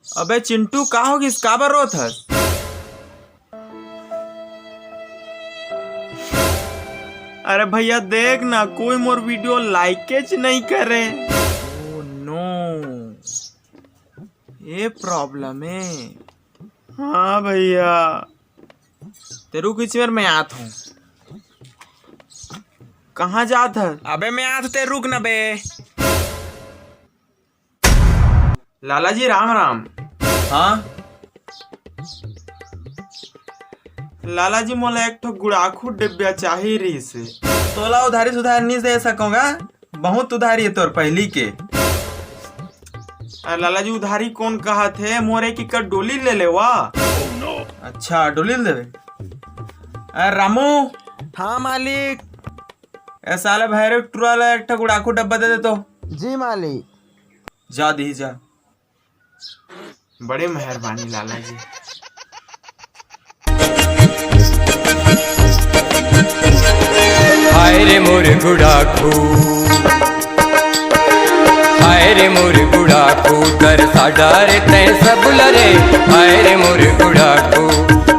अबे चिंटू का होगी का बरो था। अरे भैया देख ना कोई मोर वीडियो लाइकेज नहीं करे। ओह नो, ये प्रॉब्लम है। हाँ भैया तेरू किस बार मैं आत हूँ। कहाँ जात है? अबे मैं आत ते रुक न बे। लाला जी राम राम। हाँ लाला जी मोला एक ठो गुड़ाखू डिब्बा चाहिए रही से। तोला उधारी सुधार नहीं दे सकूंगा, बहुत उधारी है तोर पहली के। लाला जी उधारी कौन कहा थे? मोरे की कर डोली ले ले वाह। अच्छा डोली ले दे। रामू। हाँ मालिक। ऐसा भैरव टूरा एक ठो गुड़ाखू डब्बा दे दे तो। जी मालिक। जा दी जा। बड़े मेहरबानी लाला जी। हाय रे मोर गुड़ाखू, हाय रे मोर गुड़ाखू कर साडा रे तै सब लरे। हाय रे मोर गुड़ाखू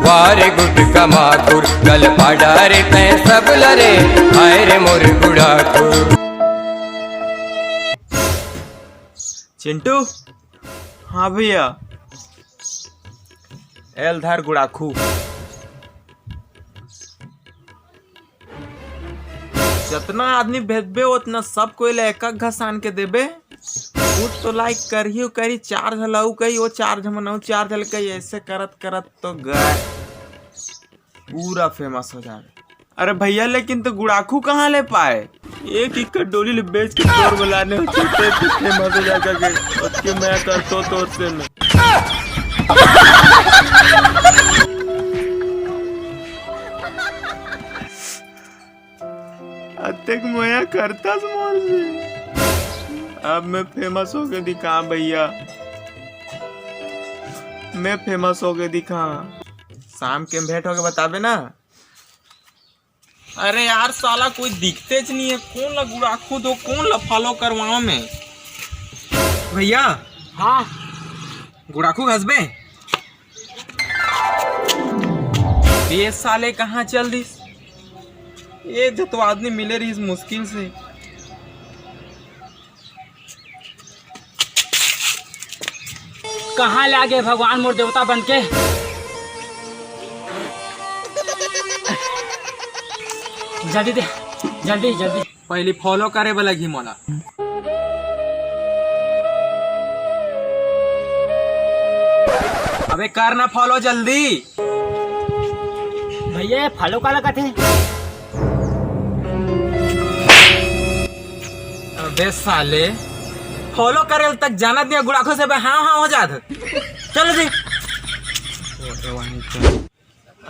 वारे गुट कमाकुर गल पाडा रे तै सब लरे। हाय रे मोर गुड़ाखू। चिंटू। हाँ भैया। एलधार गुड़ाखू। जितना आदमी भेजबे उतना सब कोई एक एक घसान के देबे। कुछ तो लाइक करियो करी, चार्ज हलाऊ कही वो चार्ज मनाऊ चार्ज हल कही, ऐसे करत करत तो गए पूरा फेमस हो जाए। अरे भैया लेकिन तो गुड़ाखू कहाँ ले पाए? एक एक डोली ले बेच के तोर बुलाने होते फेमस हो जाएगा के उसके मैं करतो तोर से में। अतक मोया करता मोर से। अब मैं फेमस होके दिखा भैया, मैं फेमस होके दिखा। शाम के भेंट होके बताबे ना। अरे यार साला कोई दिखते ज नहीं है। कौन ला गुड़ाखू दो, कौन ला फॉलो करवाओ में भैया। हाँ गुड़ाखू घसबे। ये साले कहाँ चल दिस? ये जो तो आदमी मिले रही इस मुश्किल से। कहाँ ले गए भगवान मोर देवता बन के? जल्दी दे, जल्दी जल्दी। पहले फॉलो करे वाला घी मोला। अबे कर ना फॉलो जल्दी। भैया फॉलो का लगा थे। अबे साले फॉलो करे तक जाना दिया गुड़ाखू से। हाँ हाँ हो जात चलो जी।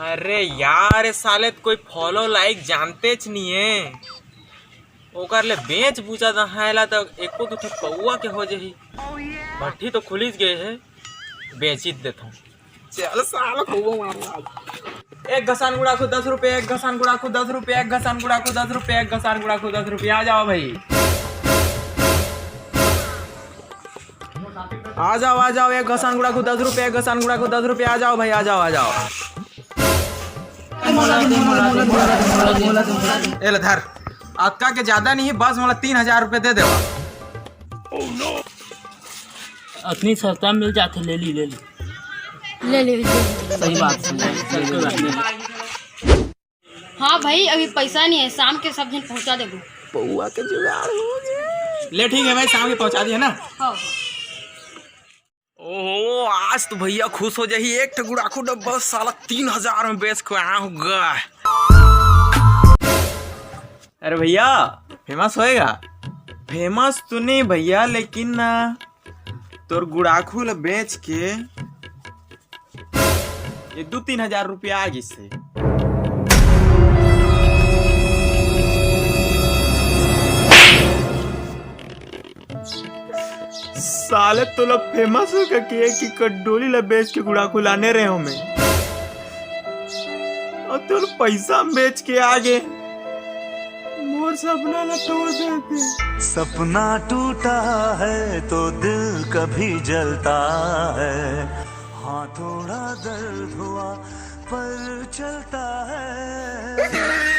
अरे यार साले कोई फॉलो लाइक जानते च नहीं है। ओकर ले बेच पूछा था हायला तो एको दो पौआ के हो जाही। भट्टी तो खुलिस गए है, बेच ही देता हूँ। चल साला खूब मार। एक घसान गुड़ाखू 10 रुपए, एक घसान गुड़ाखू 10 रुपए, एक घसान गुड़ाखू 10 रुपए, एक घसान गुड़ाखू 10 रुपए। आ जाओ भाई, आ जाओ आ जाओ। एक घसान गुड़ाखू 10 रुपए, एक घसान गुड़ाखू 10 रुपए। आ जाओ भाई, आ जाओ आ जाओ। ए धर आपका के ज्यादा नहीं, बस मला 3000 रुपए दे देवा। अपनी सस्ता मिल जाते ले ली ले ले। सही बात है। हाँ भाई अभी पैसा नहीं है, शाम के सब दिन पहुँचा देबो। पौआ के जुगाड़ हो गया। ले ठीक है भाई, शाम के पहुंचा दिए ना। हाँ। ओहो आज तो भैया खुश हो जाही। एक ठो गुड़ाखू डब्बा साला 3000 में बेच के आया हूँ। अरे भैया फेमस होएगा। फेमस तो नहीं भैया, लेकिन तोर गुड़ाखू ल बेच के ये 2-3 हजार रुपया आ गई से। साले तो लोग फेमस हो के एक डोली ला बेच के गुड़ाखू लाने रहे हो मैं, और तो पैसा बेच के आगे मोर सपना ला तोड़ देते। सपना टूटा है तो दिल कभी जलता है, हाँ थोड़ा दर्द हुआ पर चलता है।